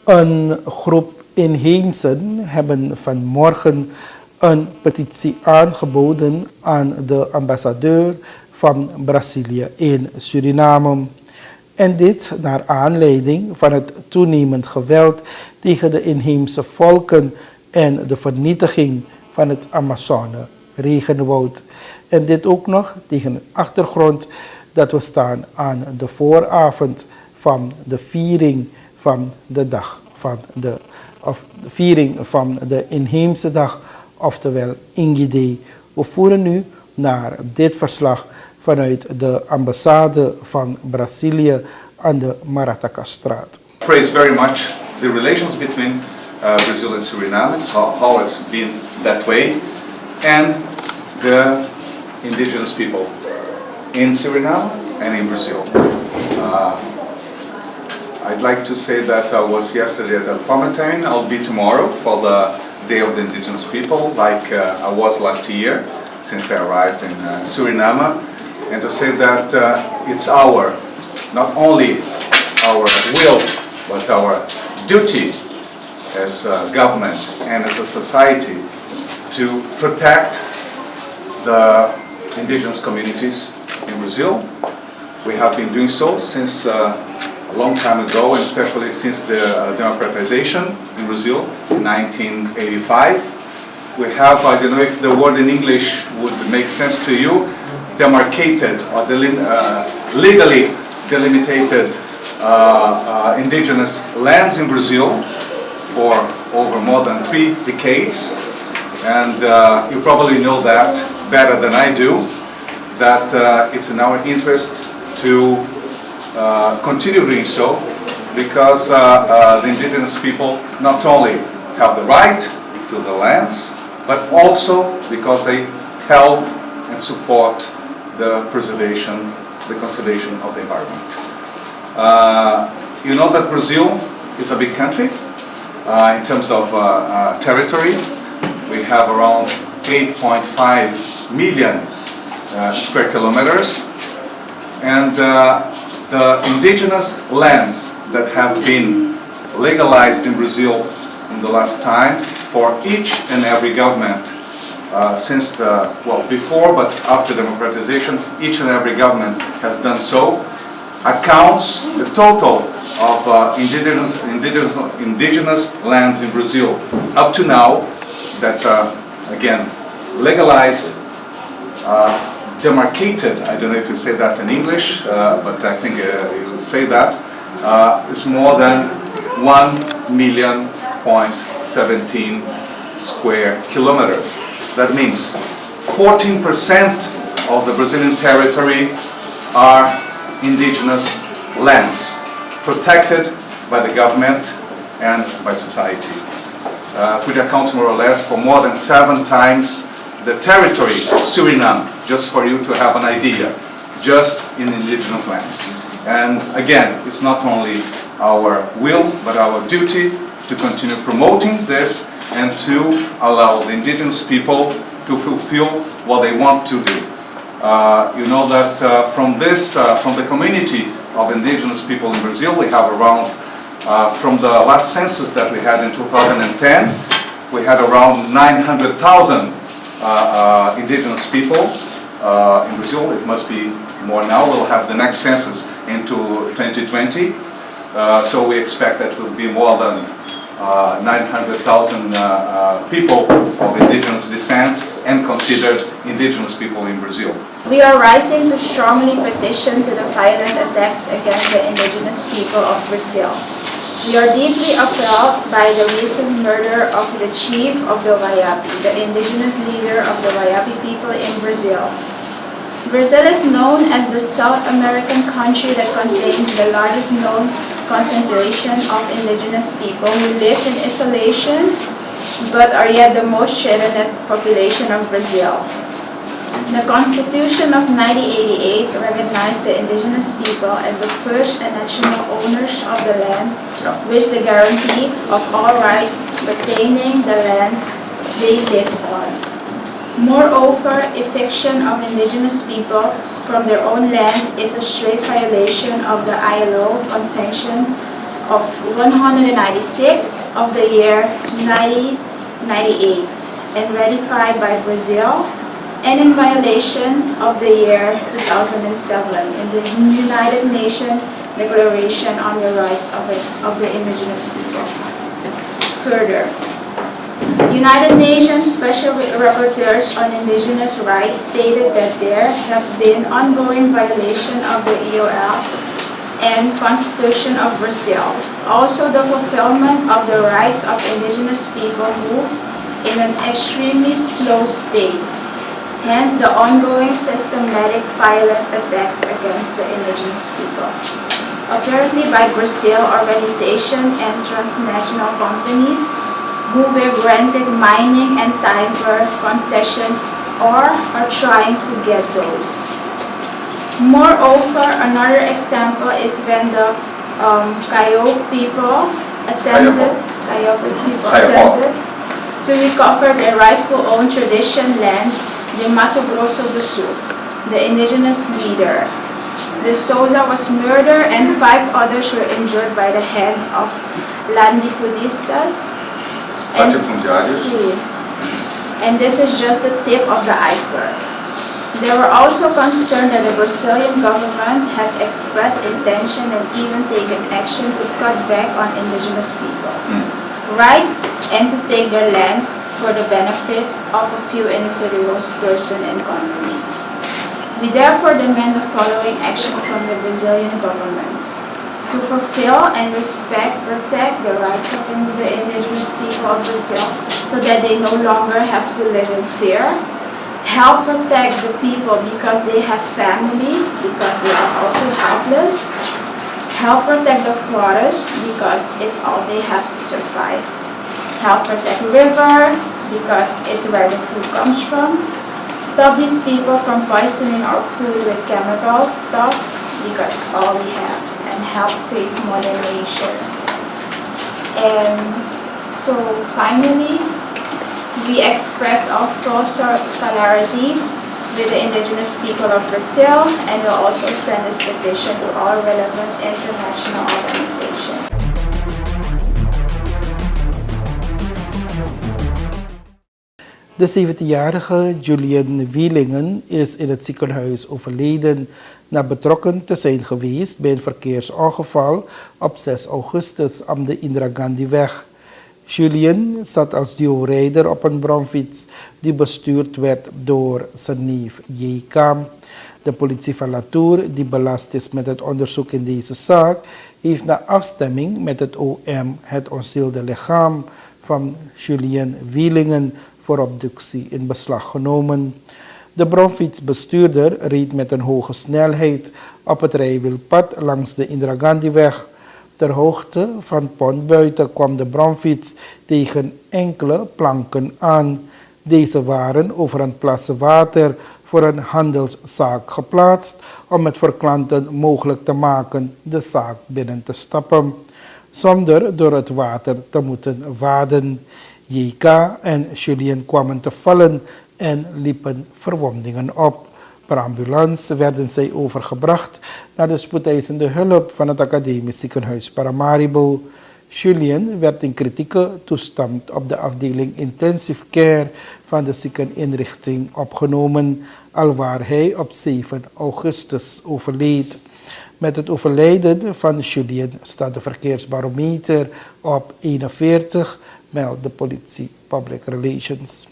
Een groep Inheemsen hebben vanmorgen een petitie aangeboden aan de ambassadeur van Brazilie in Suriname. En dit naar aanleiding van het toenemend geweld tegen de inheemse volken en de vernietiging van het Amazone-regenwoud. En dit ook nog tegen de achtergrond dat we staan aan de vooravond van de viering van de dag van de viering van de Inheemse dag, oftewel Ingide. We voeren nu naar dit verslag vanuit de ambassade van Brazilie aan de Maratakastraat. Praise very much the relations between Brazil and Suriname, how it's been that way, and the indigenous people in Suriname and in Brazil. I'd like to say that I was yesterday at El Palmatine. I'll be tomorrow for the Day of the Indigenous People, like I was last year, since I arrived in Suriname. And to say that it's not only our will, but our duty as a government and as a society to protect the indigenous communities in Brazil. We have been doing so since a long time ago, and especially since the democratization in Brazil in 1985. We have, I don't know if the word in English would make sense to you, demarcated or legally delimited indigenous lands in Brazil for over more than 3 decades. And you probably know that better than I do, that it's in our interest to continue doing so, because the indigenous people not only have the right to the lands, but also because they help and support the preservation, the conservation of the environment. You know that Brazil is a big country in terms of territory. We have around 8.5 million square kilometers, and the indigenous lands that have been legalized in Brazil in the last time for each and every government since before but after democratization, each and every government has done so, accounts the total of indigenous lands in Brazil up to now that again legalized, demarcated, I don't know if you say that in English, but I think you would say that, it's more than 1,000,017 square kilometers. That means 14% of the Brazilian territory are indigenous lands, protected by the government and by society, which accounts more or less for more than 7 times the territory of Suriname, just for you to have an idea, just in indigenous lands. And again, it's not only our will, but our duty to continue promoting this and to allow the indigenous people to fulfill what they want to do. You know that from the community of indigenous people in Brazil, we have around, from the last census that we had in 2010, we had around 900,000 indigenous people in Brazil. It must be more now. We'll have the next census into 2020. So we expect that will be more than 900,000 people of indigenous descent and considered indigenous people in Brazil. We are writing to strongly petition to the violent attacks against the indigenous people of Brazil. We are deeply appalled by the recent murder of the chief of the Waiapi, the indigenous leader of the Waiapi people in Brazil. Brazil is known as the South American country that contains the largest known concentration of indigenous people who live in isolation but are yet the most threatened population of Brazil. The Constitution of 1988 recognized the indigenous people as the first and national owners of the land, which the guarantee of all rights pertaining the land they live on. Moreover, eviction of indigenous people from their own land is a straight violation of the ILO Convention of 196 of the year 1998 and ratified by Brazil, and in violation of the year 2007 in the United Nations Declaration on the Rights of the Indigenous People. Further, United Nations Special Rapporteurs on Indigenous Rights stated that there have been ongoing violation of the EOL and Constitution of Brazil. Also, the fulfillment of the rights of indigenous people moves in an extremely slow pace. Hence, the ongoing systematic violent attacks against the indigenous people. Apparently by Brazil organization and transnational companies who were granted mining and timber concessions or are trying to get those. Moreover, another example is when the Kayo people attempted to recover their rightful own tradition land, the Mato Grosso do Sul, the indigenous leader. De Souza was murdered and 5 others were injured by the hands of latifundistas. And this is just the tip of the iceberg. They were also concerned that the Brazilian government has expressed intention and even taken action to cut back on indigenous people rights and to take their lands for the benefit of a few individuals, persons, and companies. We therefore demand the following action from the Brazilian government: to fulfill and protect the rights of the indigenous people of Brazil so that they no longer have to live in fear. Help protect the people because they have families, because they are also helpless. Help protect the forest because it's all they have to survive. Help protect river because it's where the food comes from. Stop these people from poisoning our food with chemicals stuff because it's all we have. And help save Mother Nature. And so finally, we express our full solidarity with the indigenous people of Brazil, and will also send this petition to all relevant international organizations. De 17-jarige Julian Wielingen is in het ziekenhuis overleden na betrokken te zijn geweest bij een verkeersongeval op 6 augustus op de Indira Gandhiweg. Julian zat als duorijder op een bromfiets die bestuurd werd door zijn neef J.K. De politie van Latour, die belast is met het onderzoek in deze zaak, heeft na afstemming met het OM het ontzielde lichaam van Julian Wielingen voor obductie in beslag genomen. De bromfietsbestuurder reed met een hoge snelheid op het rijwielpad langs de Indira Gandhiweg. Ter hoogte van Pontbuiten kwam de bromfiets tegen enkele planken aan. Deze waren over een plas water voor een handelszaak geplaatst om het voor klanten mogelijk te maken de zaak binnen te stappen, zonder door het water te moeten waden. J.K. en Julien kwamen te vallen en liepen verwondingen op. Per ambulance werden zij overgebracht naar de spoedeisende hulp van het academisch ziekenhuis Paramaribo. Julien werd in kritieke toestand op de afdeling intensive care van de ziekeninrichting opgenomen, alwaar hij op 7 augustus overleed. Met het overlijden van Julien staat de verkeersbarometer op 41, meldt de politie Public Relations.